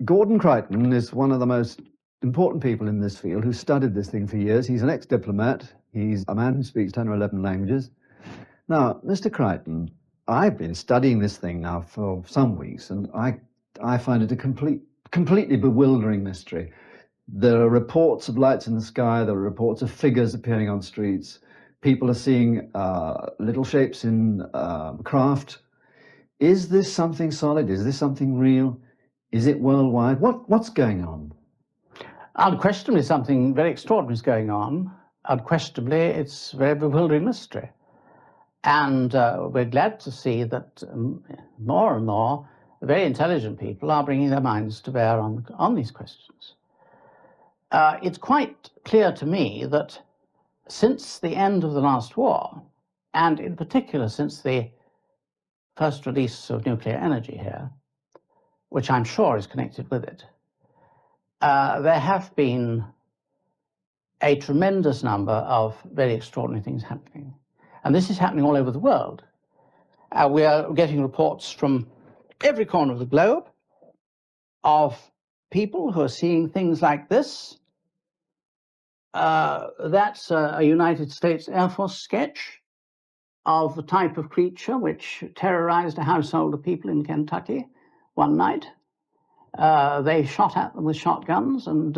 Gordon Creighton is one of the most important people in this field who studied this thing for years. He's an ex-diplomat. He's a man who speaks 10 or 11 languages. Now, Mr. Creighton, I've been studying this thing now for some weeks, and I find it a completely bewildering mystery. There are reports of lights in the sky. There are reports of figures appearing on streets. People are seeing little shapes in craft. Is this something solid? Is this something real? Is it worldwide? What's going on? Unquestionably, something very extraordinary is going on. Unquestionably, it's a very bewildering mystery. And we're glad to see that more and more very intelligent people are bringing their minds to bear on these questions. It's quite clear to me that since the end of the last war, and in particular since the first release of nuclear energy here, which I'm sure is connected with it, there have been a tremendous number of very extraordinary things happening. And this is happening all over the world. We are getting reports from every corner of the globe of people who are seeing things like this. That's a United States Air Force sketch of the type of creature which terrorized a household of people in Kentucky one night. They shot at them with shotguns, and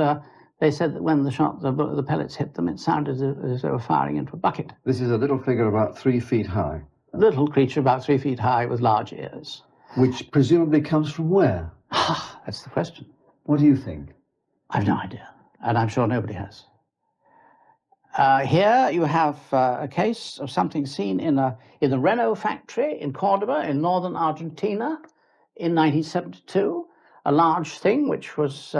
they said that when the pellets hit them, it sounded as though they were firing into a bucket. This is a little figure about 3 feet high. A little creature about 3 feet high with large ears. Which presumably comes from where? That's the question. What do you think? I've no idea, and I'm sure nobody has. Here you have a case of something seen in the Renault factory in Cordoba in northern Argentina in 1972. A large thing which was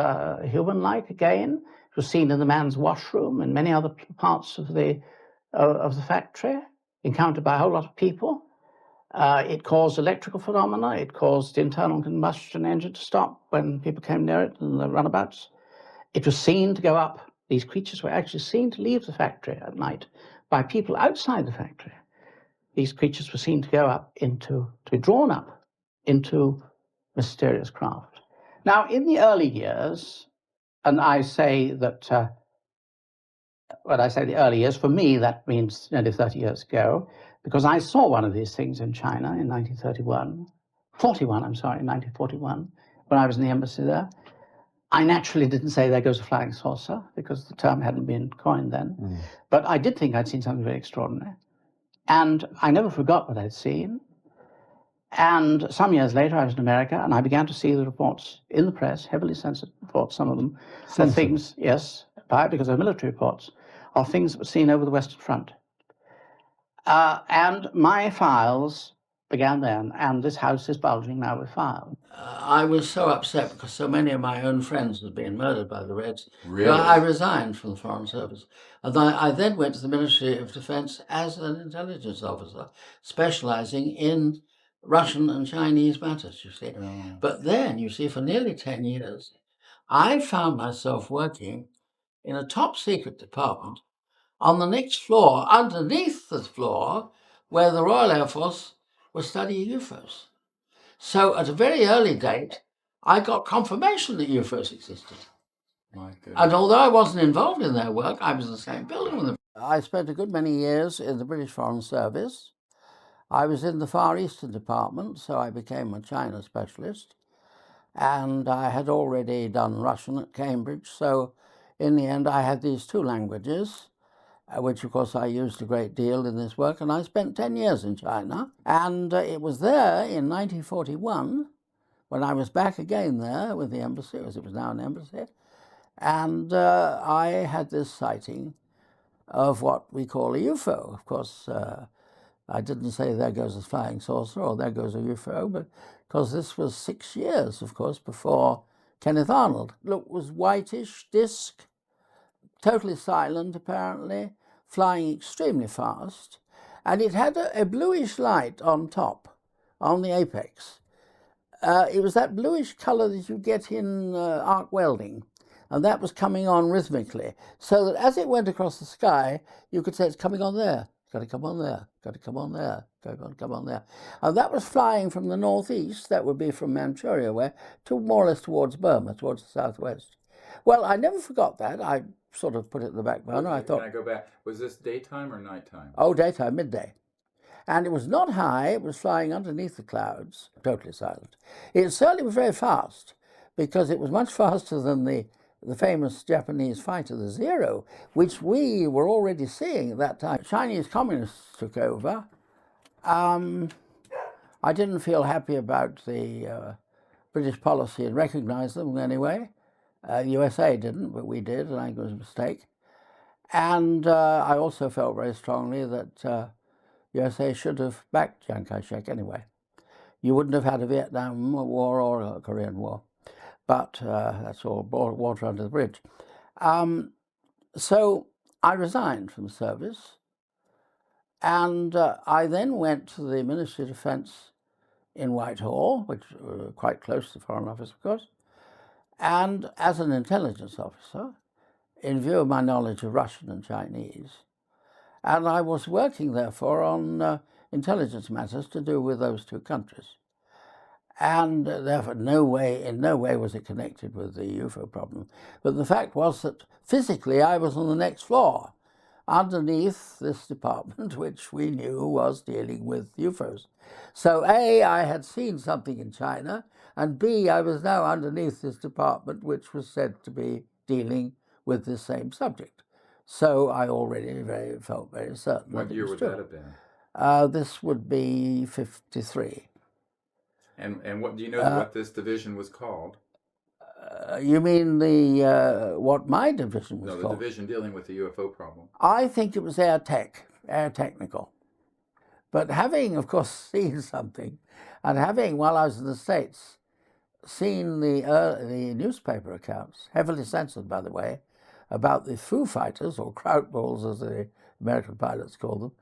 human-like again. It was seen in the man's washroom and many other parts of the factory, encountered by a whole lot of people. It caused electrical phenomena. It caused the internal combustion engine to stop when people came near it and the runabouts. It was seen to go up. These creatures were actually seen to leave the factory at night by people outside the factory. These creatures were seen to go up to be drawn up into mysterious craft. Now, in the early years, and I say that, when I say the early years, for me, that means nearly 30 years ago, because I saw one of these things in China in 1941, when I was in the embassy there. I naturally didn't say there goes a flying saucer, because the term hadn't been coined then. But I did think I'd seen something very extraordinary. And I never forgot what I'd seen. And some years later, I was in America, and I began to see the reports in the press, heavily censored reports, some of them, of things, yes, because they're military reports, of things that were seen over the Western Front. And my files began then, and this house is bulging now with files. I was so upset because so many of my own friends had been murdered by the Reds. Really? I resigned from the Foreign Service. And I then went to the Ministry of Defense as an intelligence officer, specializing in Russian and Chinese matters, you see. Oh. But then, you see, for nearly 10 years, I found myself working in a top secret department on the next floor, underneath the floor, where the Royal Air Force was studying UFOs. So at a very early date, I got confirmation that UFOs existed. My goodness. And although I wasn't involved in their work, I was in the same building with them. I spent a good many years in the British Foreign Service. I was in the Far Eastern Department, so I became a China specialist. And I had already done Russian at Cambridge, so in the end I had these 2 languages, which of course I used a great deal in this work, and I spent 10 years in China. And it was there in 1941, when I was back again there with the embassy, as it was now an embassy, and I had this sighting of what we call a UFO. Of course, I didn't say there goes a flying saucer or there goes a UFO, but because this was 6 years, of course, before Kenneth Arnold. Look, it was whitish disc, totally silent apparently, flying extremely fast, and it had a bluish light on top, on the apex. It was that bluish color that you get in arc welding, and that was coming on rhythmically, so that as it went across the sky, you could say it's coming on there. Got to come on there, got to come on there, come on there. And that was flying from the northeast, that would be from Manchuria way, to more or less towards Burma, towards the southwest. Well, I never forgot that. I sort of put it in the back burner. I thought, can I go back? Was this daytime or nighttime? Oh, daytime, midday. And it was not high, it was flying underneath the clouds, totally silent. It certainly was very fast, because it was much faster than the famous Japanese fighter, the Zero, which we were already seeing at that time. Chinese communists took over. I didn't feel happy about the British policy and recognized them anyway. USA didn't, but we did, and I think it was a mistake. And I also felt very strongly that USA should have backed Chiang Kai-shek anyway. You wouldn't have had a Vietnam War or a Korean War, but that's all water under the bridge. So I resigned from the service, and I then went to the Ministry of Defence in Whitehall, which was quite close to the Foreign Office, of course, and as an intelligence officer, in view of my knowledge of Russian and Chinese. And I was working, therefore, on intelligence matters to do with those two countries. And therefore, in no way was it connected with the UFO problem. But the fact was that physically I was on the next floor, underneath this department, which we knew was dealing with UFOs. So A, I had seen something in China, and B, I was now underneath this department, which was said to be dealing with the same subject. So I already felt very certain. What year would that have been? This would be 53. And what do you know what this division was called? You mean what my division was called? No, the division dealing with the UFO problem. I think it was air technical. But having, of course, seen something, and having, while I was in the States, seen the newspaper accounts, heavily censored, by the way, about the Foo Fighters, or Kraut balls as the American pilots call them,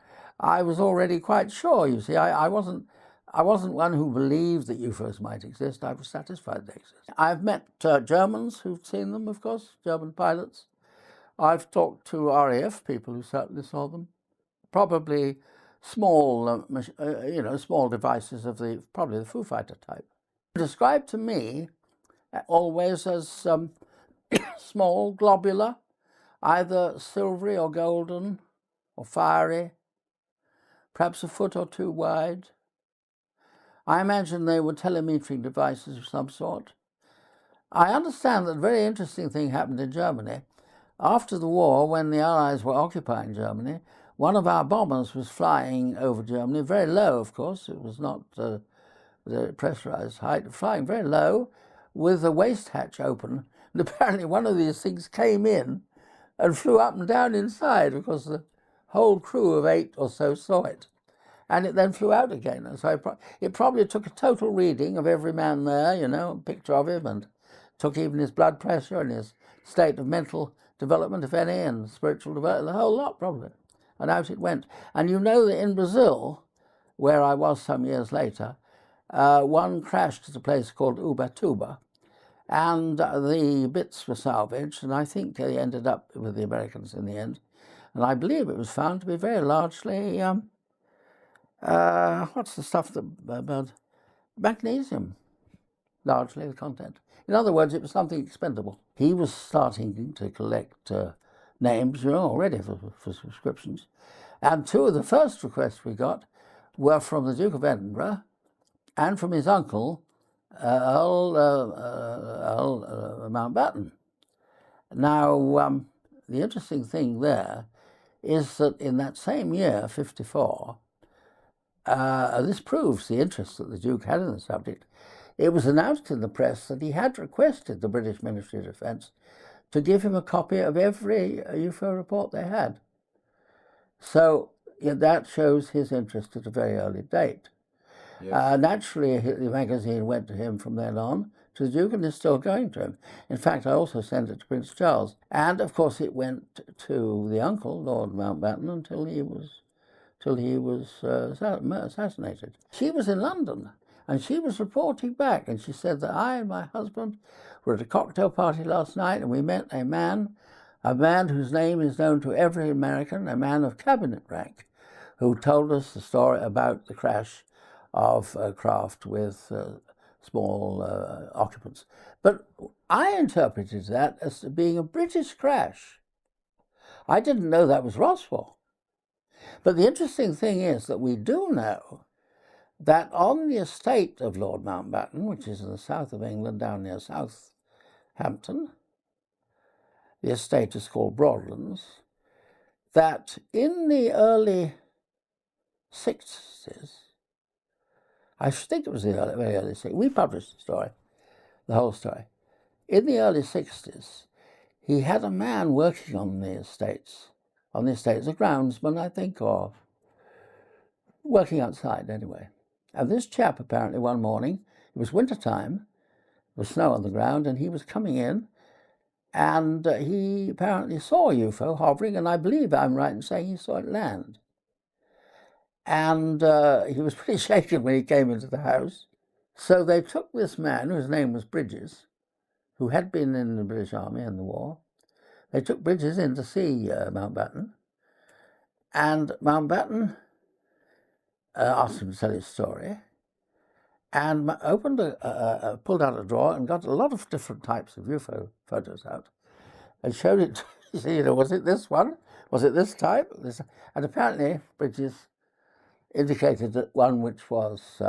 I was already quite sure, you see. I wasn't one who believed that UFOs might exist. I was satisfied they exist. I've met Germans who've seen them, of course, German pilots. I've talked to RAF people who certainly saw them. Probably small, small devices of probably the Foo Fighter type. Described to me always as small, globular, either silvery or golden or fiery, perhaps a foot or two wide. I imagine they were telemetry devices of some sort. I understand that a very interesting thing happened in Germany. After the war, when the Allies were occupying Germany, one of our bombers was flying over Germany, very low, of course. It was not the pressurized height, flying very low with the waste hatch open. And apparently one of these things came in and flew up and down inside because the whole crew of 8 or so saw it. And it then flew out again. And so it probably took a total reading of every man there, a picture of him, and took even his blood pressure and his state of mental development, if any, and spiritual development, the whole lot probably. And out it went. And you know that in Brazil, where I was some years later, one crashed at a place called Ubatuba, and the bits were salvaged, and I think they ended up with the Americans in the end. And I believe it was found to be very largely, what's the stuff that, magnesium, largely the content. In other words, it was something expendable. He was starting to collect names, already for subscriptions. And two of the first requests we got were from the Duke of Edinburgh and from his uncle, Earl Mountbatten. Now, the interesting thing there is that in that same year, 54, this proves the interest that the Duke had in the subject. It was announced in the press that he had requested the British Ministry of Defence to give him a copy of every UFO report they had. So that shows his interest at a very early date. Yes. Naturally, the magazine went to him from then on, to the Duke, and is still going to him. In fact, I also sent it to Prince Charles. And, of course, it went to the uncle, Lord Mountbatten, until he was assassinated. She was in London, and she was reporting back, and she said that I and my husband were at a cocktail party last night, and we met a man whose name is known to every American, a man of cabinet rank, who told us the story about the crash of a craft with small occupants. But I interpreted that as being a British crash. I didn't know that was Roswell. But the interesting thing is that we do know that on the estate of Lord Mountbatten, which is in the south of England, down near Southampton, the estate is called Broadlands, that in the early 60s, I think it was the very early 60s, we published the story, the whole story. In the early 60s, he had a man working on the estates, a groundsman, I think, or working outside anyway. And this chap apparently one morning, it was winter time, there was snow on the ground, and he was coming in, and he apparently saw a UFO hovering, and I believe I'm right in saying he saw it land. And he was pretty shaken when he came into the house. So they took this man, whose name was Bridges, who had been in the British Army in the war. They took Bridges in to see Mountbatten, and Mountbatten asked him to tell his story, and pulled out a drawer and got a lot of different types of UFO photos out and showed it. Was it this one? Was it this type? And apparently Bridges indicated that one which was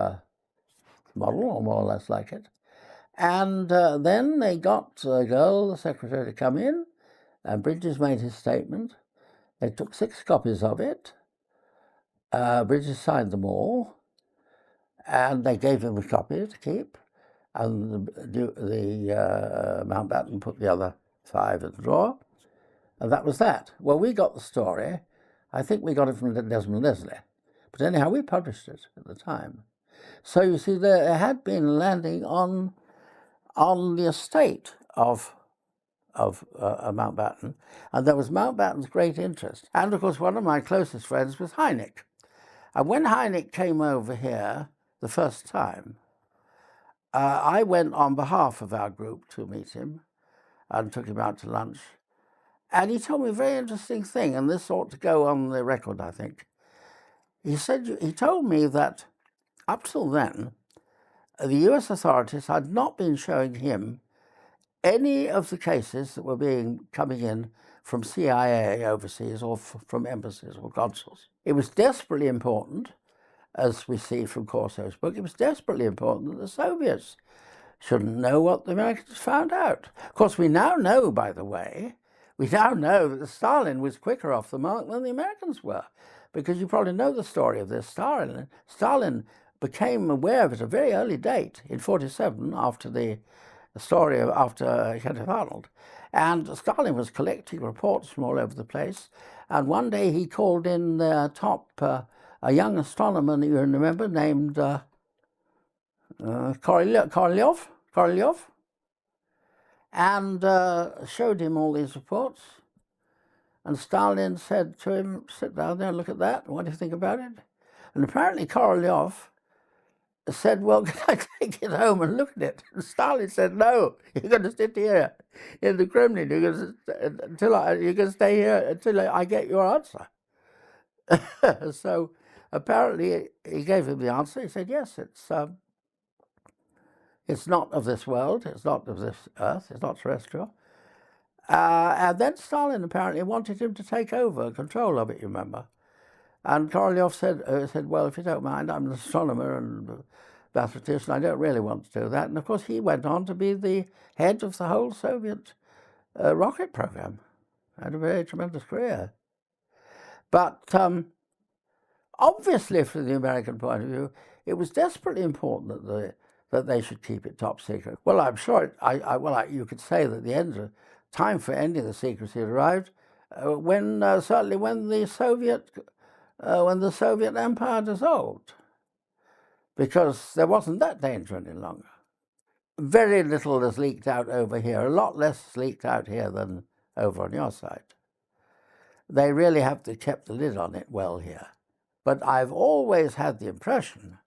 model, or more or less like it. And then they got a girl, the secretary, to come in, and Bridges made his statement. They took 6 copies of it. Bridges signed them all, and they gave him a copy to keep, and the Mountbatten put the other 5 in the drawer, and that was that. Well, we got the story. I think we got it from Desmond Leslie, but anyhow, we published it at the time. So you see, there had been landing on the estate of Mountbatten, and there was Mountbatten's great interest. And of course, one of my closest friends was Hynek. And when Hynek came over here the first time, I went on behalf of our group to meet him and took him out to lunch. And he told me a very interesting thing, and this ought to go on the record, I think. He told me that up till then, the US authorities had not been showing him any of the cases that were coming in from CIA overseas or from embassies or consuls. It was desperately important, as we see from Corso's book, it was desperately important that the Soviets shouldn't know what the Americans found out. Of course, we now know, by the way, that Stalin was quicker off the mark than the Americans were, because you probably know the story of this. Stalin became aware of it at a very early date, in 1947, after the story after Kenneth Arnold. And Stalin was collecting reports from all over the place. And one day he called in the a young astronomer, you remember, named Korolev, and showed him all these reports. And Stalin said to him, sit down there and look at that. What do you think about it? And apparently Korolev said, well, can I take it home and look at it? And Stalin said, no, you're going to sit here in the Kremlin. You're going to stay here until I get your answer. So apparently he gave him the answer. He said, yes, it's not of this world. It's not of this earth. It's not terrestrial. And then Stalin apparently wanted him to take over control of it, you remember. And Korolev said, well, if you don't mind, I'm an astronomer and mathematician. I don't really want to do that. And of course, he went on to be the head of the whole Soviet rocket program. Had a very tremendous career. But obviously, from the American point of view, it was desperately important that they should keep it top secret. Well, I'm sure you could say that the time for ending the secrecy had arrived certainly when the Soviet Empire dissolved, because there wasn't that danger any longer. Very little is leaked out over here, a lot less is leaked out here than over on your side. They really have to keep the lid on it well here. But I've always had the impression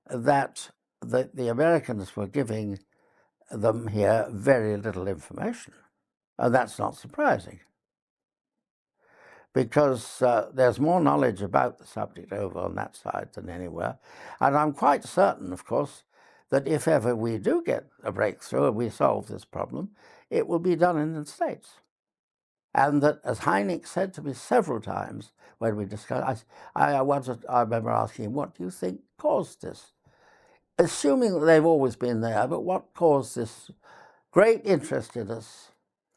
that the Americans were giving them here very little information, and that's not surprising. because there's more knowledge about the subject over on that side than anywhere. And I'm quite certain, of course, that if ever we do get a breakthrough and we solve this problem, it will be done in the States. And that, as Hynek said to me several times when we discussed, I remember asking him, what do you think caused this? Assuming that they've always been there, but what caused this great interest in us,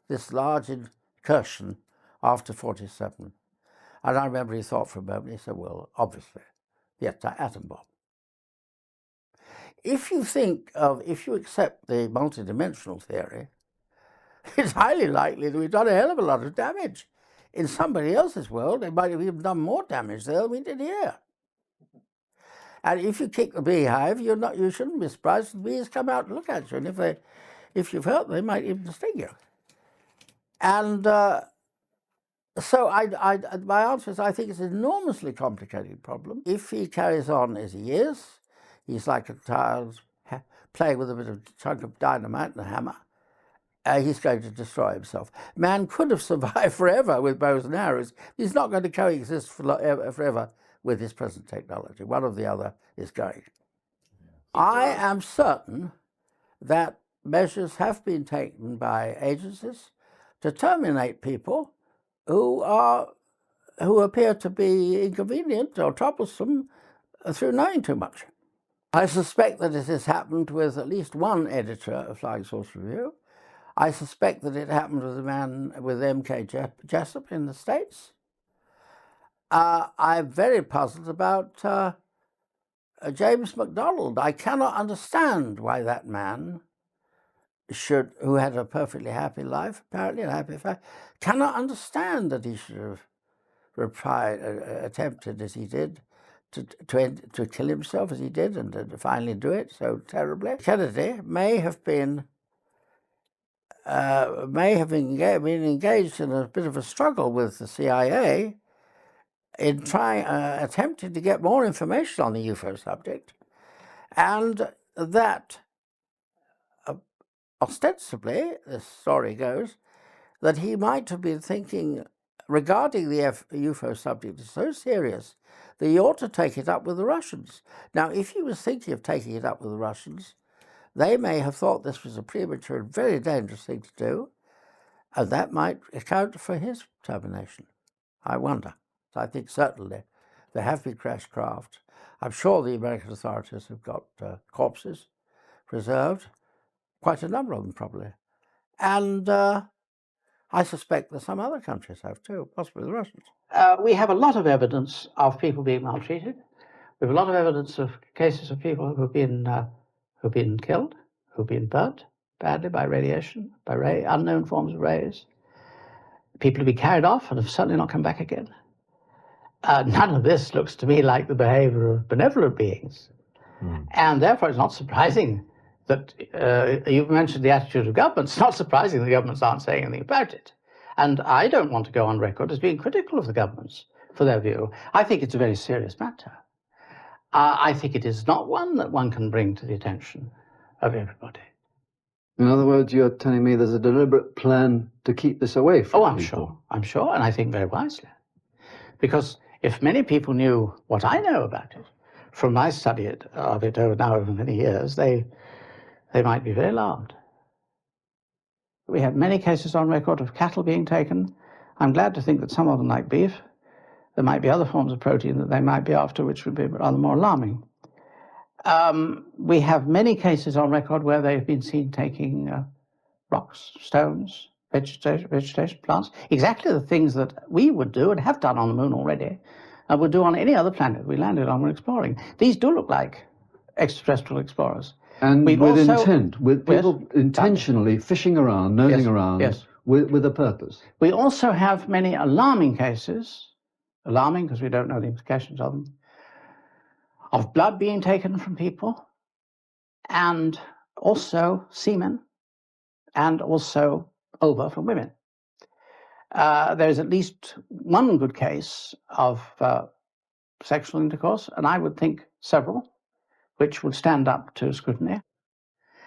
this large incursion after 47? And I remember he thought for a moment, he said, well, obviously, the atom bomb. If you accept the multidimensional theory, it's highly likely that we've done a hell of a lot of damage. In somebody else's world, they might have even done more damage there than we did here. And if you kick the beehive, you shouldn't be surprised if the bees come out and look at you. And if you've hurt them, they might even sting you. And so my answer is I think it's an enormously complicated problem. If he carries on as he is, he's like a child playing with a bit of chunk of dynamite and a hammer. He's going to destroy himself. Man could have survived forever with bows and arrows. He's not going to coexist forever with his present technology. One or the other is going. I am certain that measures have been taken by agencies to terminate people who appear to be inconvenient or troublesome through knowing too much. I suspect that it has happened with at least one editor of Flying Saucer Review. I suspect that it happened with a man with M.K. Jessup in the States. I'm very puzzled about James MacDonald. I cannot understand why that man who had a perfectly happy life, apparently a happy family, cannot understand that he should have attempted as he did to kill himself as he did and to finally do it so terribly. Kennedy may have been engaged in a bit of a struggle with the CIA in attempting to get more information on the UFO subject, and that ostensibly, this story goes, that he might have been thinking regarding the UFO subject is so serious that he ought to take it up with the Russians. Now, if he was thinking of taking it up with the Russians, they may have thought this was a premature and very dangerous thing to do, and that might account for his termination. I wonder. I think certainly there have been crashed craft. I'm sure the American authorities have got corpses preserved, quite a number of them probably. And I suspect that some other countries have too, possibly the Russians. We have a lot of evidence of people being maltreated. We have a lot of evidence of cases of people who've been killed, who've been burnt badly by radiation, by unknown forms of rays. People have been carried off and have certainly not come back again. None of this looks to me like the behavior of benevolent beings. And therefore it's not surprising that you've mentioned the attitude of governments. It's not surprising the governments aren't saying anything about it. And I don't want to go on record as being critical of the governments for their view. I think it's a very serious matter. I think it is not one that one can bring to the attention of everybody. In other words, you're telling me there's a deliberate plan to keep this away from I'm people. sure. I'm sure, and I think very wisely. Because if many people knew what I know about it, from my study of it over many years, they might be very alarmed. We have many cases on record of cattle being taken. I'm glad to think that some of them like beef. There might be other forms of protein that they might be after, which would be rather more alarming. We have many cases on record where they've been seen taking rocks, stones, vegetation, plants, exactly the things that we would do and have done on the moon already, and would do on any other planet we landed on when exploring. These do look like extraterrestrial explorers. And with intent, with people intentionally fishing around, nosing around, with a purpose. We also have many alarming cases, alarming because we don't know the implications of them, of blood being taken from people, and also semen, and also ova from women. There's at least one good case of sexual intercourse, and I would think several, which would stand up to scrutiny.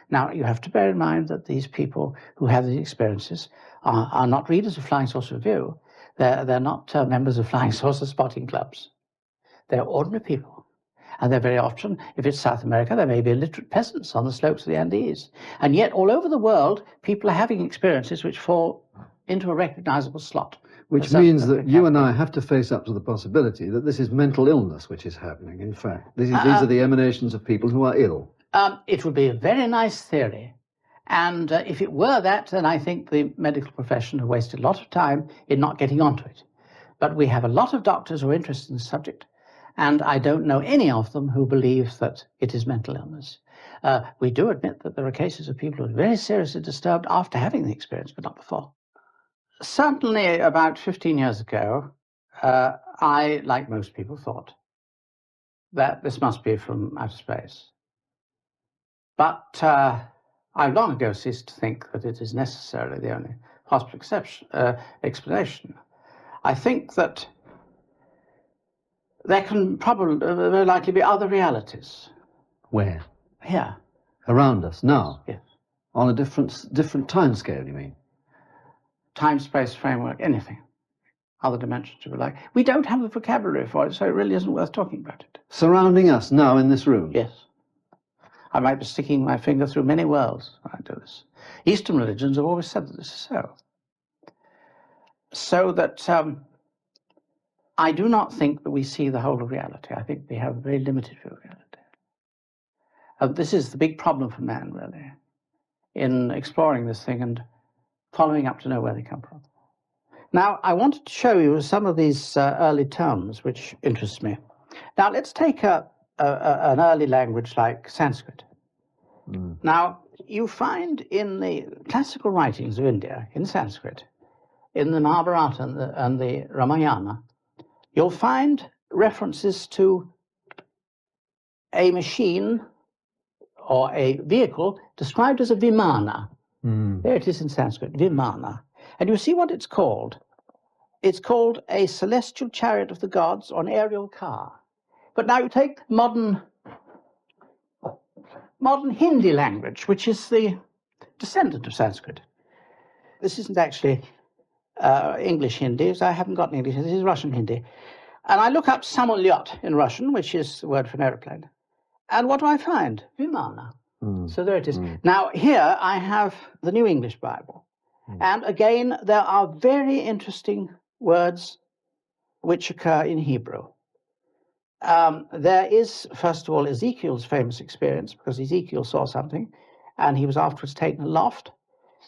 Now, you have to bear in mind that these people who have these experiences are not readers of Flying Saucer Review. They're not members of flying saucer spotting clubs. They're ordinary people. And they're very often, if it's South America, there may be illiterate peasants on the slopes of the Andes. And yet, all over the world, people are having experiences which fall into a recognizable slot. Which means that you and I have to face up to the possibility that this is mental illness which is happening, in fact. These are the emanations of people who are ill. It would be a very nice theory. And if it were that, then I think the medical profession have wasted a lot of time in not getting onto it. But we have a lot of doctors who are interested in the subject, and I don't know any of them who believe that it is mental illness. We do admit that there are cases of people who are very seriously disturbed after having the experience, but not before. Certainly about 15 years ago, I, like most people, thought that this must be from outer space. But I long ago ceased to think that it is necessarily the only possible explanation. I think that there can probably very likely be other realities. Where? Here. Around us, now? Yes. On a different time scale, you mean? Time, space, framework, anything. Other dimensions, if you like. We don't have the vocabulary for it, so it really isn't worth talking about it. Surrounding us now in this room? Yes. I might be sticking my finger through many worlds when I do this. Eastern religions have always said that this is so. So that I do not think that we see the whole of reality. I think we have a very limited view of reality. This is the big problem for man, really, in exploring this thing and following up to know where they come from. Now, I wanted to show you some of these early terms which interest me. Now, let's take an early language like Sanskrit. Now, you find in the classical writings of India, in Sanskrit, in the Mahabharata and the Ramayana, you'll find references to a machine or a vehicle described as a vimana. There it is in Sanskrit, vimana. And you see what it's called. It's called a celestial chariot of the gods or an aerial car. But now you take modern Hindi language, which is the descendant of Sanskrit. This isn't actually English Hindi, so I haven't got English Hindi, this is Russian Hindi. And I look up samolyot in Russian, which is the word for an aeroplane. And what do I find? Vimana. So there it is. Now here I have the New English Bible. And again, there are very interesting words which occur in Hebrew. There is, first of all, Ezekiel's famous experience, because Ezekiel saw something, and he was afterwards taken aloft.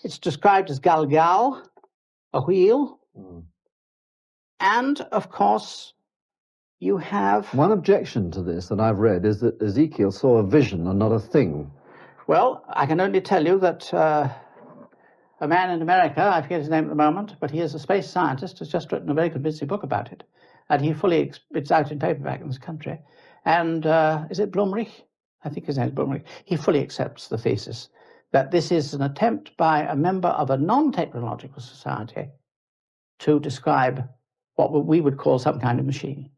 It's described as galgal, a wheel. And, of course, you have... One objection to this that I've read is that Ezekiel saw a vision and not a thing. Well, I can only tell you that a man in America, I forget his name at the moment, but he is a space scientist, has just written a very convincing book about it. And he fully, it's out in paperback in this country. And is it Blumrich? I think his name is Blumrich. He fully accepts the thesis that this is an attempt by a member of a non-technological society to describe what we would call some kind of machine.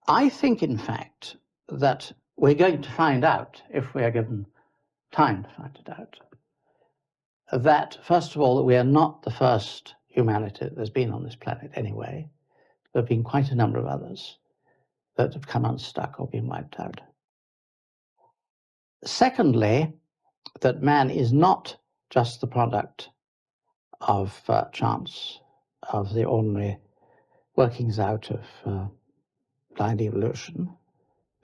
I think, in fact, that we're going to find out, if we are given time to find it out, that, first of all, that we are not the first humanity that there's been on this planet anyway. There have been quite a number of others that have come unstuck or been wiped out. Secondly, that man is not just the product of chance, of the ordinary workings out of blind evolution.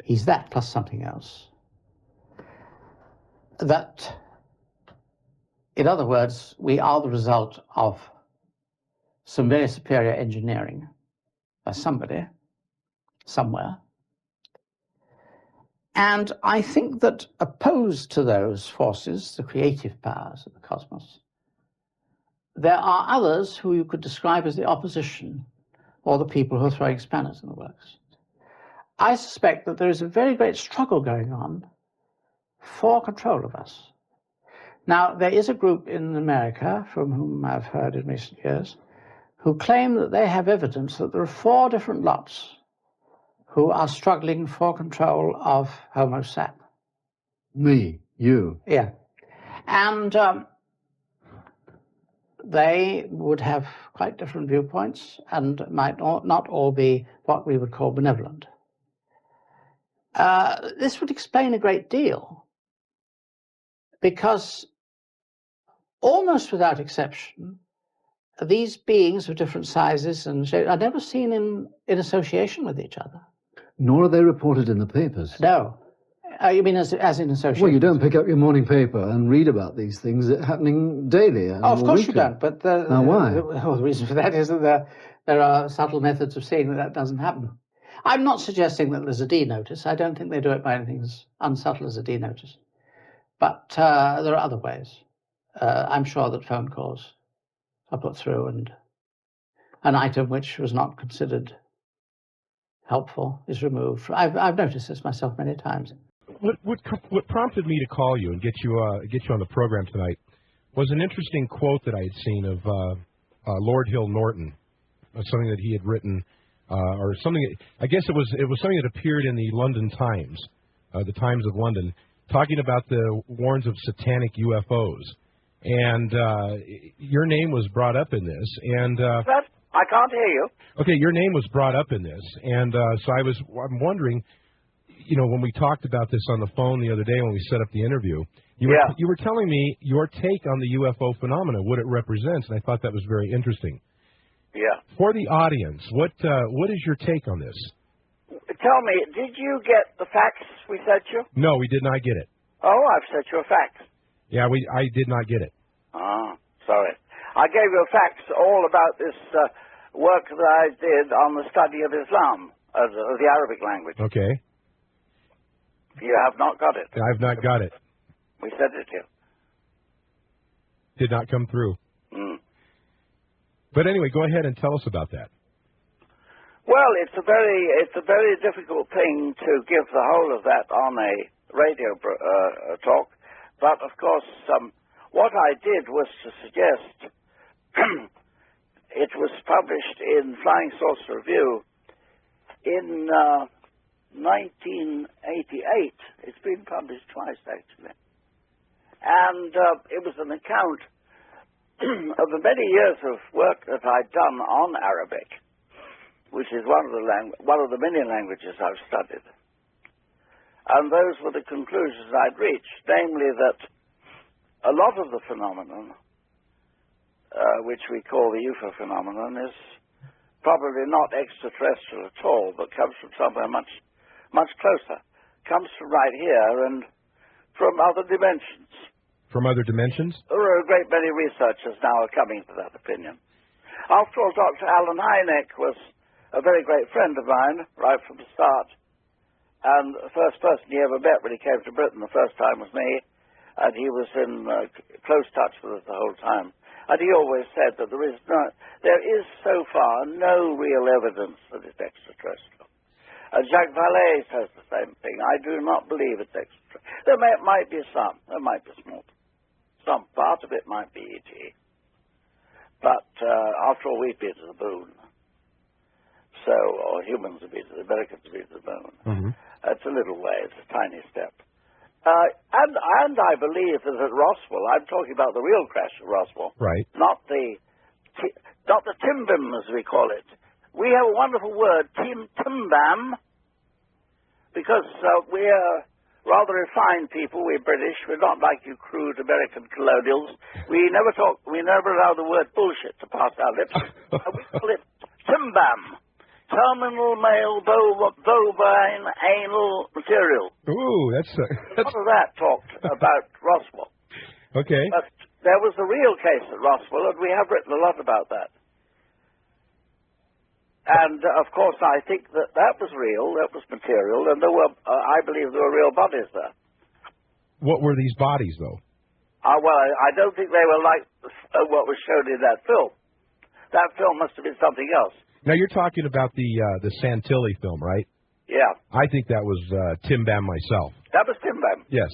He's that plus something else. That, in other words, we are the result of some very superior engineering by somebody, somewhere. And I think that opposed to those forces, the creative powers of the cosmos, there are others who you could describe as the opposition, or the people who are throwing spanners in the works. I suspect that there is a very great struggle going on for control of us. Now, there is a group in America, from whom I've heard in recent years, who claim that they have evidence that there are 4 different lots who are struggling for control of Homo sap. Me, you. Yeah. And they would have quite different viewpoints and might not all be what we would call benevolent. This would explain a great deal, because almost without exception, these beings of different sizes and shapes are never seen in association with each other. Nor are they reported in the papers. No. You mean as in association? Well, you don't pick up your morning paper and read about these things happening daily. Oh, of course weekly. you don't. But now, why? The reason for that is that there are subtle methods of seeing that doesn't happen. I'm not suggesting that there's a D notice. I don't think they do it by anything as unsubtle as a D notice. But there are other ways. I'm sure that phone calls are put through, and an item which was not considered helpful is removed. I've noticed this myself many times. What prompted me to call you and get you on the program tonight was an interesting quote that I had seen of Lord Hill Norton, something that he had written, or something. I guess it was something that appeared in the London Times, the Times of London, talking about the warns of satanic UFOs, and your name was brought up in this. And I can't hear you. Okay, your name was brought up in this, and so I'm wondering. You know, when we talked about this on the phone the other day when we set up the interview, you were telling me your take on the UFO phenomena, what it represents, and I thought that was very interesting. Yeah. For the audience, what is your take on this? Tell me, did you get the fax we sent you? No, we did not get it. Oh, I've sent you a fax. Yeah, I did not get it. Oh, sorry. I gave you a fax all about this work that I did on the study of Islam, of the Arabic language. Okay. You have not got it. I've not got it. We sent it to you. Did not come through. Mm. But anyway, go ahead and tell us about that. Well, it's a very difficult thing to give the whole of that on a radio talk. But of course, what I did was to suggest it was published in Flying Saucer Review in 1988. It's been published twice, actually. And it was an account of the many years of work that I'd done on Arabic, which is one of the many languages I've studied. And those were the conclusions I'd reached, namely that a lot of the phenomenon, which we call the UFO phenomenon, is probably not extraterrestrial at all, but comes from somewhere much closer. Comes from right here and from other dimensions. From other dimensions? There are a great many researchers now are coming to that opinion. After all, Dr. Alan Hynek was a very great friend of mine right from the start. And the first person he ever met when he came to Britain the first time was me. And he was in close touch with us the whole time. And he always said that there is so far no real evidence that it's extraterrestrial. And Jacques Vallée says the same thing. I do not believe it's extraterrestrial. There might be some. There might be small. Some part of it might be ET. But after all, we've been to the moon. So, or humans have been to the Americans have been to the moon. Mm-hmm. It's a little way. It's a tiny step. And I believe that at Roswell, I'm talking about the real crash at Roswell. Right. Not the Timbim, as we call it. We have a wonderful word, Timbam, because we're rather refined people. We're British. We're not like you crude American colonials. We never allow the word bullshit to pass our lips. We call it Timbam. Terminal male bovine anal material. Ooh, that's None of that talked about Roswell. Okay. But there was a real case at Roswell, and we have written a lot about that. And, of course, I think that was real, that was material, and there were, I believe there were real bodies there. What were these bodies, though? Well, I don't think they were like what was shown in that film. That film must have been something else. Now, you're talking about the Santilli film, right? Yeah. I think that was Tim Bam myself. That was Tim Bam. Yes.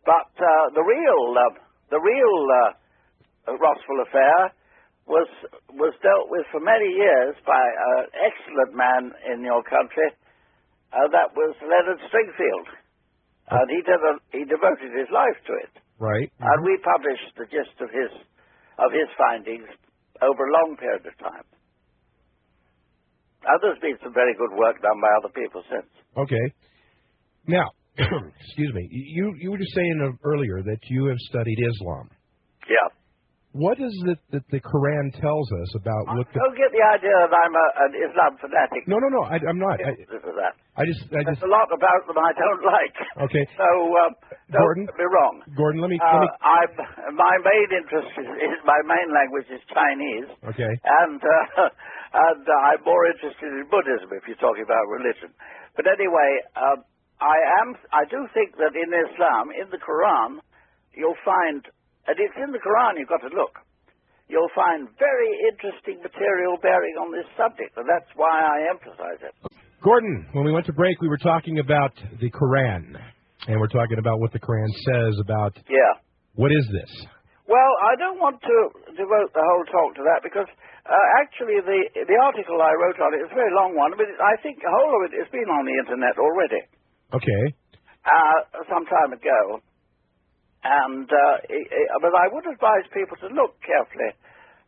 But the real Roswell affair was dealt with for many years by an excellent man in your country. That was Leonard Stringfield, and he devoted his life to it. Right. And we published the gist of his of his findings over a long period of time. Now, there's been some very good work done by other people since. Okay. Now, excuse me, you were just saying earlier that you have studied Islam. Yeah. What is it that the Quran tells us about what the... Don't get the idea that I'm an Islam fanatic. No, I'm not. I just... There's a lot about them I don't like. Okay. So, Gordon, don't get me wrong. Gordon, let me... My main interest is my main language is Chinese. Okay. And I'm more interested in Buddhism if you're talking about religion. But anyway, I do think that in Islam, in the Quran, you'll find... And it's in the Quran, you've got to look. You'll find very interesting material bearing on this subject, and that's why I emphasize it. Gordon, when we went to break, we were talking about the Quran, and we're talking about what the Quran says about... Yeah. What is this? Well, I don't want to devote the whole talk to that, because actually the article I wrote on it is a very long one, but I think the whole of it has been on the Internet already. Okay. Some time ago. And but I would advise people to look carefully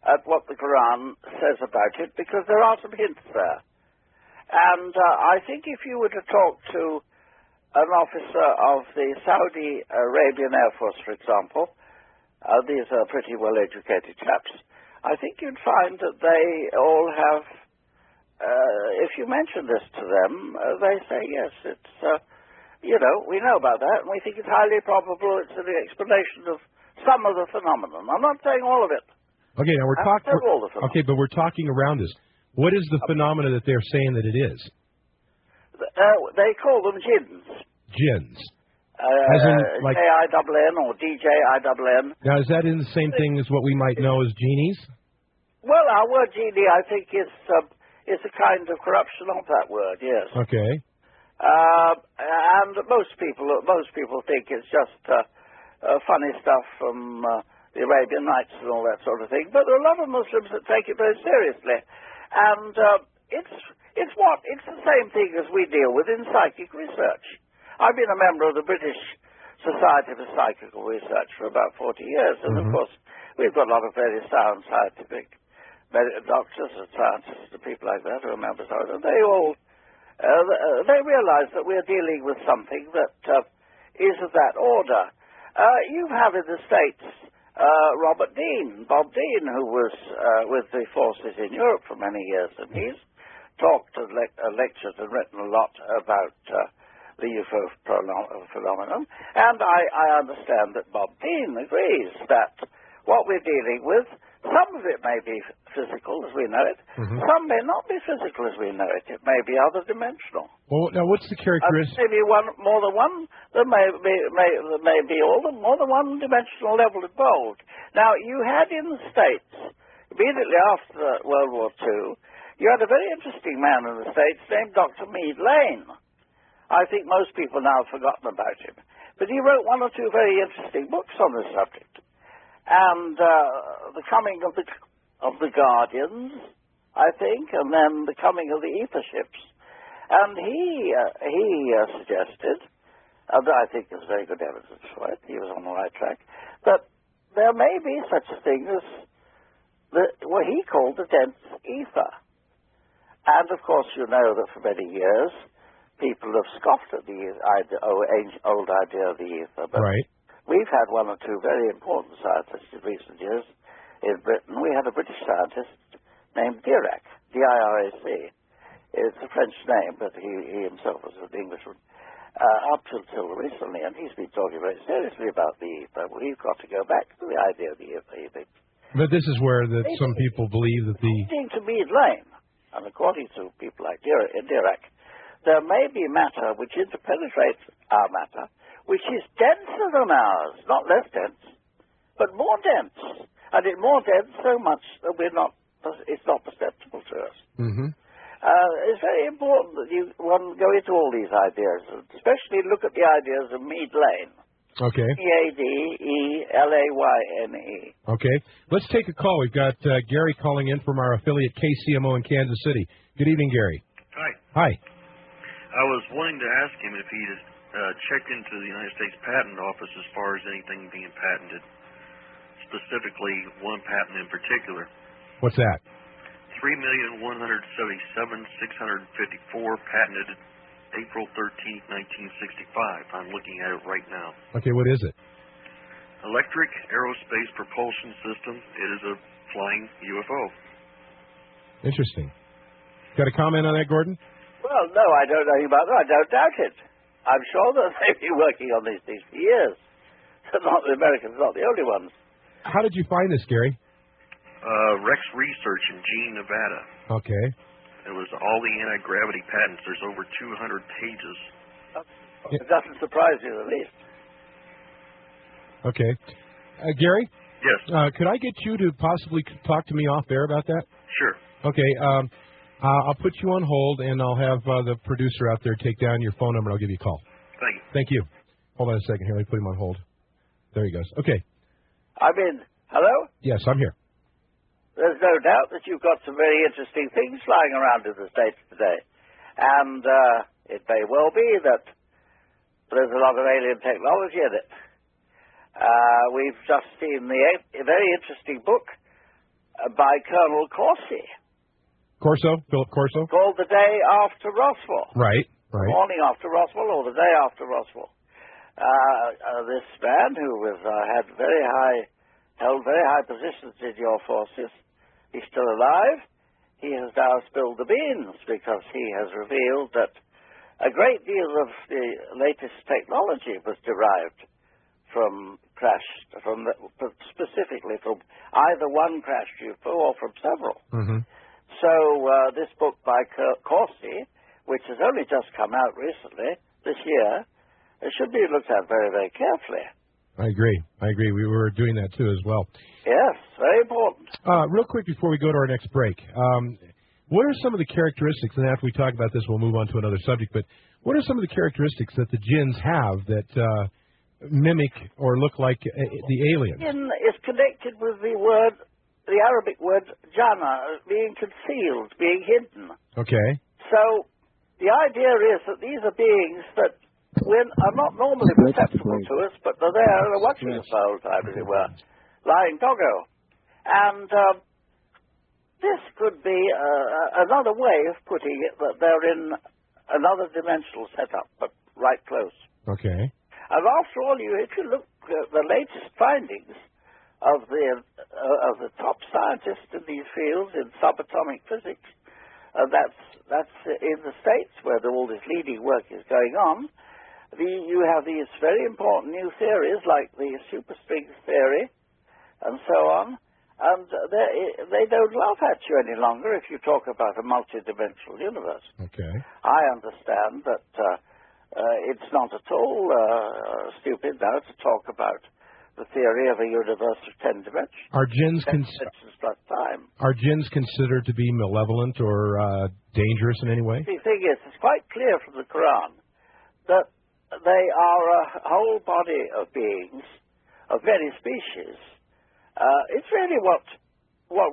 at what the Quran says about it, because there are some hints there. And I think if you were to talk to an officer of the Saudi Arabian Air Force, for example, these are pretty well-educated chaps, I think you'd find that they all have, if you mention this to them, they say, yes, it's... we know about that, and we think it's highly probable it's an explanation of some of the phenomenon. I'm not saying all of it. Okay, now we're talking... Okay, but we're talking around this. What is the phenomena that they're saying that it is? They call them jinns. Jinns. As in, like... J-I-N-N or D-J-I-N-N. Now, is that in the same thing as what we might know as genies? Well, our word genie, I think, is a kind of corruption of that word, yes. Okay. And most people think it's just funny stuff from the Arabian Nights and all that sort of thing. But there are a lot of Muslims that take it very seriously, and it's the same thing as we deal with in psychic research. I've been a member of the British Society for Psychical Research for about 40 years, and of course we've got a lot of very sound scientific doctors and scientists and people like that who are members of it, and they all. They realize that we're dealing with something that is of that order. You have in the States Bob Dean, who was with the forces in Europe for many years, and he's talked and lectured and written a lot about the UFO phenomenon. And I understand that Bob Dean agrees that what we're dealing with, some of it may be physical as we know it. Some may not be physical as we know it. It may be other dimensional. Well, now what's the characteristic? Maybe more than one. There may be more than one dimensional level involved. Now, you had in the States, immediately after World War II, you had a very interesting man in the States named Dr. Meade Lane. I think most people now have forgotten about him. But he wrote one or two very interesting books on this subject. And the coming of the Guardians, I think, and then the coming of the ether ships. And he suggested, and I think there's very good evidence for it, he was on the right track, that there may be such a thing as what he called the dense ether. And of course you know that for many years people have scoffed at the old idea of the ether. But right. We've had one or two very important scientists in recent years in Britain. We had a British scientist named Dirac, D-I-R-A-C. It's a French name, but he himself was an Englishman up till recently, and he's been talking very seriously about the ether. We've got to go back to the idea of the ether, he thinks. But this is where some people believe that the... According to Meade Lane, and according to people like Dirac, there may be matter which interpenetrates our matter, which is denser than ours, not less dense, but more dense. And it's more dense so much that it's not perceptible to us. It's very important that one go into all these ideas, especially look at the ideas of Meade Lane. Okay. Meadellayne. Okay. Let's take a call. We've got Gary calling in from our affiliate KCMO in Kansas City. Good evening, Gary. Hi. Hi. I was wanting to ask him if he'd checked into the United States Patent Office as far as anything being patented. specifically one patent in particular. What's that? 3,177,654, patented April 13th, 1965. I'm looking at it right now. Okay, what is it? Electric Aerospace Propulsion System. It is a flying UFO. Interesting. Got a comment on that, Gordon? Well, no, I don't know anything about that. I don't doubt it. I'm sure that they've been working on these things for years. The Americans are not the only ones. How did you find this, Gary? Rex Research in Jean, Nevada. Okay. It was all the anti-gravity patents. There's over 200 pages. It doesn't surprise you the least. Okay. Gary? Yes. Could I get you to possibly talk to me off air about that? Sure. Okay. I'll put you on hold, and I'll have the producer out there take down your phone number, and I'll give you a call. Thank you. Thank you. Hold on a second here. Let me put him on hold. There he goes. Okay. Hello? Yes, I'm here. There's no doubt that you've got some very interesting things flying around in the States today. And it may well be that there's a lot of alien technology in it. We've just seen a very interesting book by Colonel Corsi. Philip Corso? Called The Day After Roswell. Right. The morning after Roswell or the day after Roswell. This man who was held very high positions in your forces, he's still alive. He has now spilled the beans because he has revealed that a great deal of the latest technology was derived specifically from either one crashed UFO or from several. Mm-hmm. So this book by Corsi, which has only just come out recently, this year, it should be looked at very, very carefully. I agree. We were doing that, too, as well. Yes, very important. Real quick before we go to our next break, what are some of the characteristics, and after we talk about this, we'll move on to another subject, but what are some of the characteristics that the jinns have that mimic or look like the aliens? Jinn is connected with the Arabic word jana, being concealed, being hidden. Okay. So the idea is that these are beings that are not normally perceptible to us, but they're there and are watching us the whole time, as it were, lying doggo. And this could be another way of putting it, that they're in another dimensional setup, but right close. Okay. And after all, if you look at the latest findings of the top scientists in these fields in subatomic physics, that's in the States where all this leading work is going on. You have these very important new theories like the superstrings theory and so on, and they don't laugh at you any longer if you talk about a multidimensional universe. Okay. I understand that it's not at all stupid now to talk about the theory of a universe of 10 dimensions. Are jinns plus time. Are jinns considered to be malevolent or dangerous in any way? The thing is, it's quite clear from the Quran that they are a whole body of beings of many species. It's really what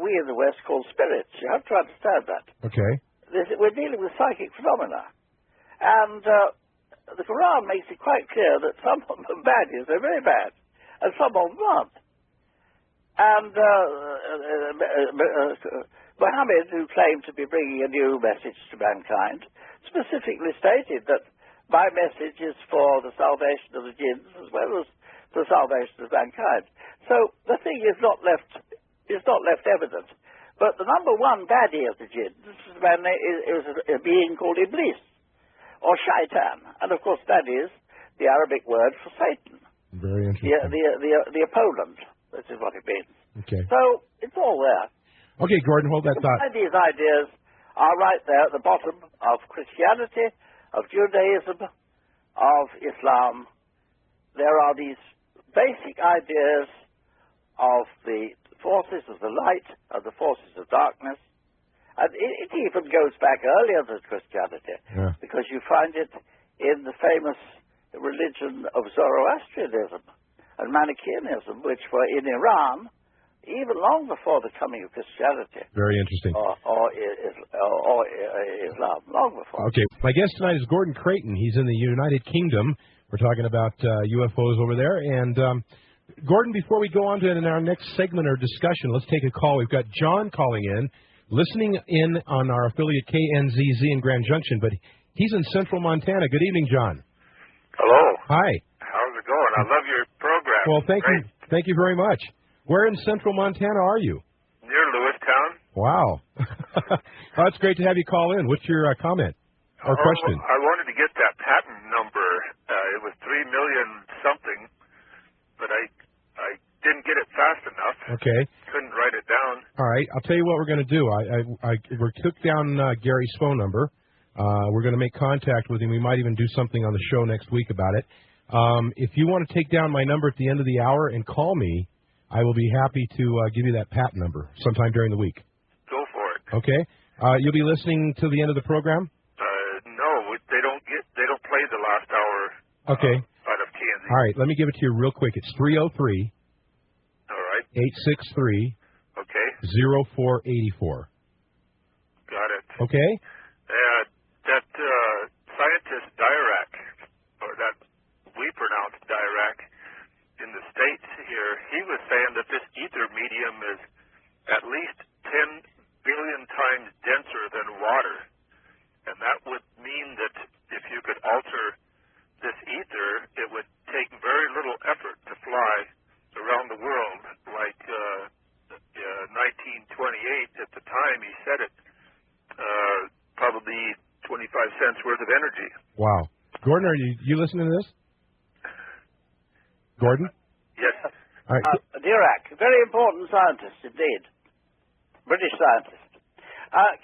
we in the West call spirits. You have to understand that. Okay. We're dealing with psychic phenomena. And the Quran makes it quite clear that some of them bad, they're very bad, and some of them aren't. And Muhammad, who claimed to be bringing a new message to mankind, specifically stated that my message is for the salvation of the jinns as well as the salvation of mankind. So the thing is not left evident. But the number one baddie of the jinns is a being called Iblis, or Shaitan. And of course that is the Arabic word for Satan. Very interesting. The opponent. This is what it means. Okay. So it's all there. Okay, Gordon, hold that thought. And these ideas are right there at the bottom of Christianity, of Judaism, of Islam. There are these basic ideas of the forces of the light and the forces of darkness. And it even goes back earlier than Christianity, because you find it in the famous religion of Zoroastrianism and Manichaeanism, which were in Iran even long before the coming of Christianity. Very interesting. Or Islam, long before. Okay. My guest tonight is Gordon Creighton. He's in the United Kingdom. We're talking about UFOs over there. And Gordon, before we go on to our next segment or discussion, let's take a call. We've got John calling in, listening in on our affiliate KNZZ in Grand Junction, but he's in central Montana. Good evening, John. Hello. Hi. How's it going? I love your program. Well, thank you. Thank you very much. Where in central Montana are you? Near Lewistown. Wow. Oh, it's great to have you call in. What's your comment or question? I wanted to get that patent number. It was 3 million something, but I didn't get it fast enough. Okay. Couldn't write it down. All right. I'll tell you what we're going to do. We took down Gary's phone number. We're going to make contact with him. We might even do something on the show next week about it. If you want to take down my number at the end of the hour and call me, I will be happy to give you that patent number sometime during the week. Go for it. Okay. You'll be listening to the end of the program? No, they don't play the last hour. Okay. Out of TNZ. All right. Let me give it to you real quick. It's 303. All right. 863. Okay. 0484. Got it. Okay. That scientist Dirac, or that we pronounce Dirac, in the States here, he was saying that this ether medium is at least 10 billion times denser than water. And that would mean that if you could alter this ether, it would take very little effort to fly around the world. Like 1928, at the time he said it, probably 25 cents worth of energy. Wow. Gordon, are you listening to this? Gordon? Yes. All right. Dirac, very important scientist indeed. British scientist.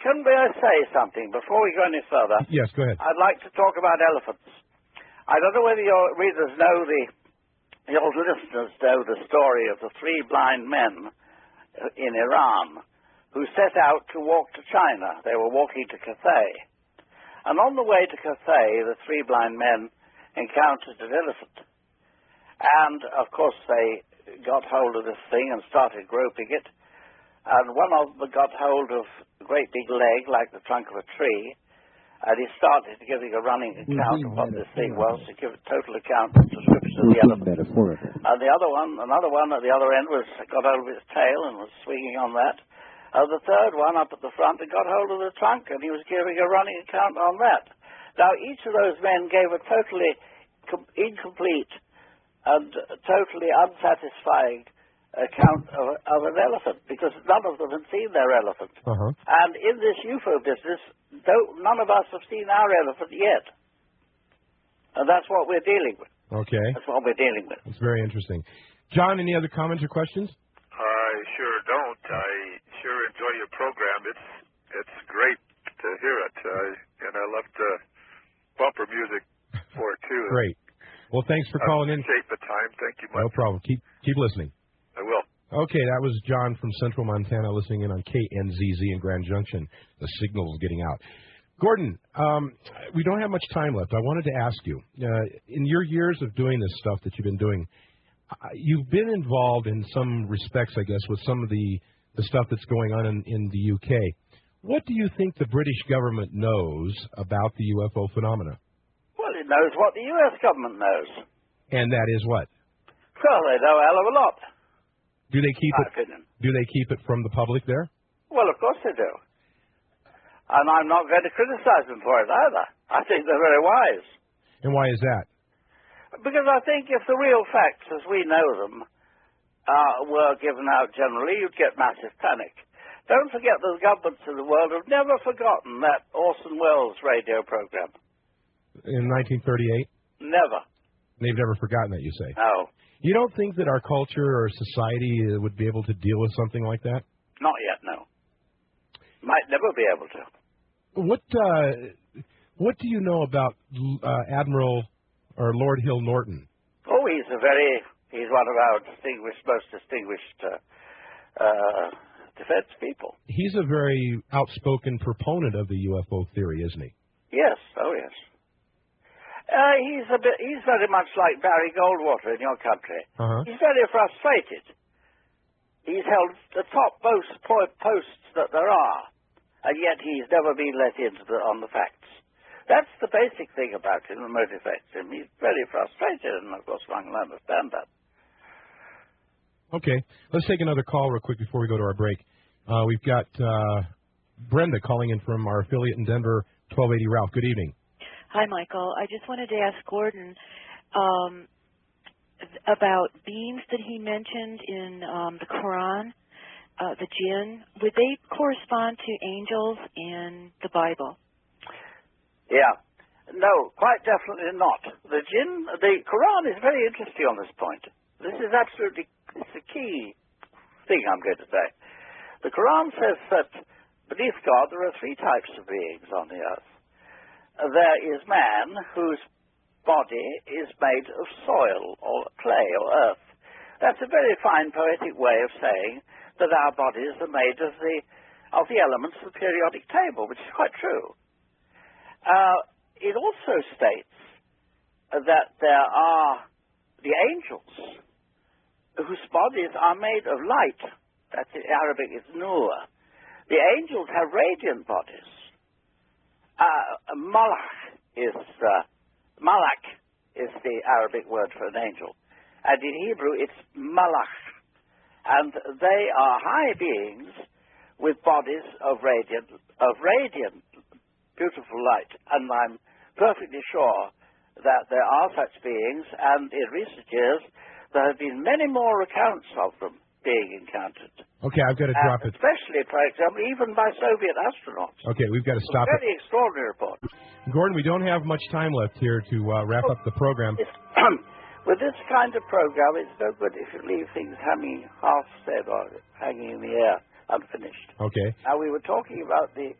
Can I say something before we go any further? Yes, go ahead. I'd like to talk about elephants. I don't know whether your readers know your listeners know the story of the 3 blind men in Iran who set out to walk to China. They were walking to Cathay. And on the way to Cathay, the 3 blind men encountered an elephant. And, of course, they got hold of this thing and started groping it. And one of them got hold of a great big leg like the trunk of a tree, and he started giving a running account of what this thing was, to give a total account and description of the elephant. And the other one, another one at the other end, got hold of its tail and was swinging on that. The third one up at the front had got hold of the trunk, and he was giving a running account on that. Now, each of those men gave a totally incomplete and totally unsatisfying account of an elephant, because none of them had seen their elephant. Uh-huh. And in this UFO business, none of us have seen our elephant yet. And that's what we're dealing with. Okay. That's what we're dealing with. That's very interesting. John, any other comments or questions? I sure don't. I sure enjoy your program. It's great to hear it, and I love the bumper music for it too. Great. Well, thanks for calling in. Appreciate the time. Thank you much. No problem. Keep listening. I will. Okay, that was John from Central Montana listening in on KNZZ in Grand Junction. The signal is getting out. Gordon, we don't have much time left. I wanted to ask you, in your years of doing this stuff that you've been doing, you've been involved in some respects, I guess, with some of the stuff that's going on in the UK. What do you think the British government knows about the UFO phenomena? Well, it knows what the U.S. government knows. And that is what? Well, they know a hell of a lot. Do they keep in my it? opinion. Do they keep it from the public there? Well, of course they do. And I'm not going to criticize them for it either. I think they're very wise. And why is that? Because I think if the real facts as we know them were given out generally, you'd get massive panic. Don't forget that the governments in the world have never forgotten that Orson Welles radio program. In 1938? Never. They've never forgotten that, you say? No. You don't think that our culture or society would be able to deal with something like that? Not yet, no. Might never be able to. What do you know about Admiral or Lord Hill Norton? Oh, he's one of our most distinguished defense people. He's a very outspoken proponent of the UFO theory, isn't he? Yes, oh yes. He's very much like Barry Goldwater in your country. Uh-huh. He's very frustrated. He's held the top most posts that there are, and yet he's never been let into on the facts. That's the basic thing about him that motivates him. He's very frustrated, and of course one can understand that. Okay. Let's take another call real quick before we go to our break. We've got Brenda calling in from our affiliate in Denver, 1280 Ralph. Good evening. Hi, Michael. I just wanted to ask Gordon about beings that he mentioned in the Quran, the djinn. Would they correspond to angels in the Bible? Yeah. No, quite definitely not. The Quran is very interesting on this point. This is absolutely, it's a key thing I'm going to say. The Quran says that beneath God there are three types of beings on the earth. There is man whose body is made of soil or clay or earth. That's a very fine poetic way of saying that our bodies are made of the elements of the periodic table, which is quite true. It also states that there are the angels whose bodies are made of light. That's in Arabic, it's nur. The angels have radiant bodies. Malak is the Arabic word for an angel. And in Hebrew, it's malach. And they are high beings with bodies of radiant, beautiful light. And I'm perfectly sure that there are such beings, and in recent years there have been many more accounts of them being encountered. Okay, I've got to drop it. Especially, for example, even by Soviet astronauts. Okay, we've got to stop it. Very extraordinary report. Gordon, we don't have much time left here to wrap up the program. With this kind of program, it's no good if you leave things hanging half said or hanging in the air, unfinished. Okay. Now, we were talking about the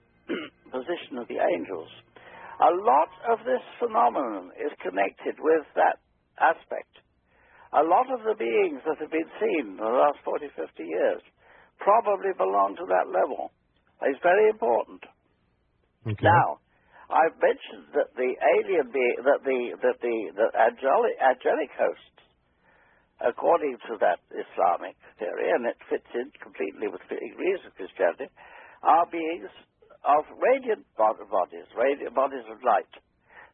position of the angels. A lot of this phenomenon is connected with that aspect. A lot of the beings that have been seen in the last 40, 50 years probably belong to that level. It's very important. Okay. Now, I've mentioned that the alien being, that the angelic hosts, according to that Islamic theory, and it fits in completely with the agrees with Christianity, are beings of radiant bodies, radiant bodies of light.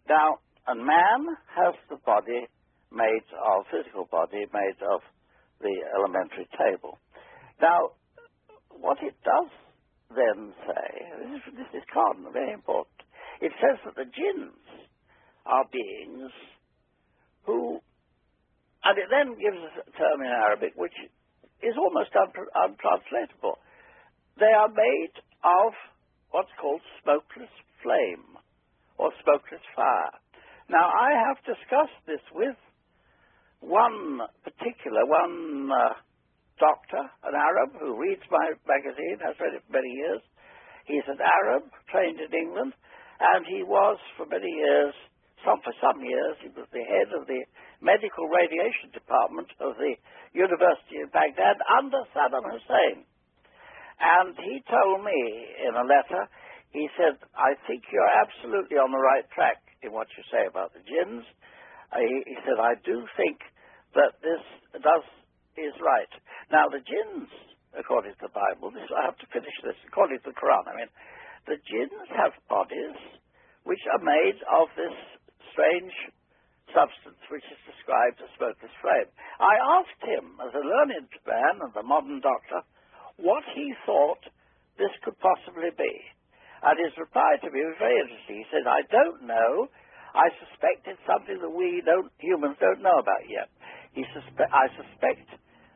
Now, a man has the body made of, physical body made of the elementary table. Now, what it does then say, this is cardinal, very important, it says that the jinns are beings who, and it then gives us a term in Arabic which is almost untranslatable. They are made of what's called smokeless flame or smokeless fire. Now, I have discussed this with one doctor, an Arab, who reads my magazine, has read it for many years. He's an Arab, trained in England, and he was for many years, for some years, he was the head of the medical radiation department of the University of Baghdad under Saddam Hussein. And he told me in a letter, he said, I think you're absolutely on the right track in what you say about the jinns. He said, I do think that this is right. Now, the jinns, according to the Bible, I have to finish this, according to the Quran, the jinns have bodies which are made of this strange substance which is described as smokeless flame. I asked him, as a learned man and a modern doctor, what he thought this could possibly be. And his reply to me was very interesting. He said, I don't know. I suspect it's something that humans don't know about yet. I suspect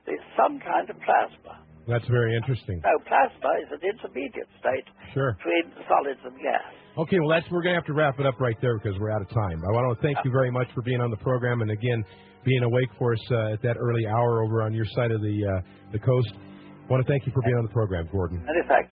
it's some kind of plasma. That's very interesting. No, plasma is an intermediate state between solids and gas. Okay, well, we're going to have to wrap it up right there because we're out of time. I want to thank you very much for being on the program and, again, being awake for us at that early hour over on your side of the coast. I want to thank you for being on the program, Gordon. Many thanks.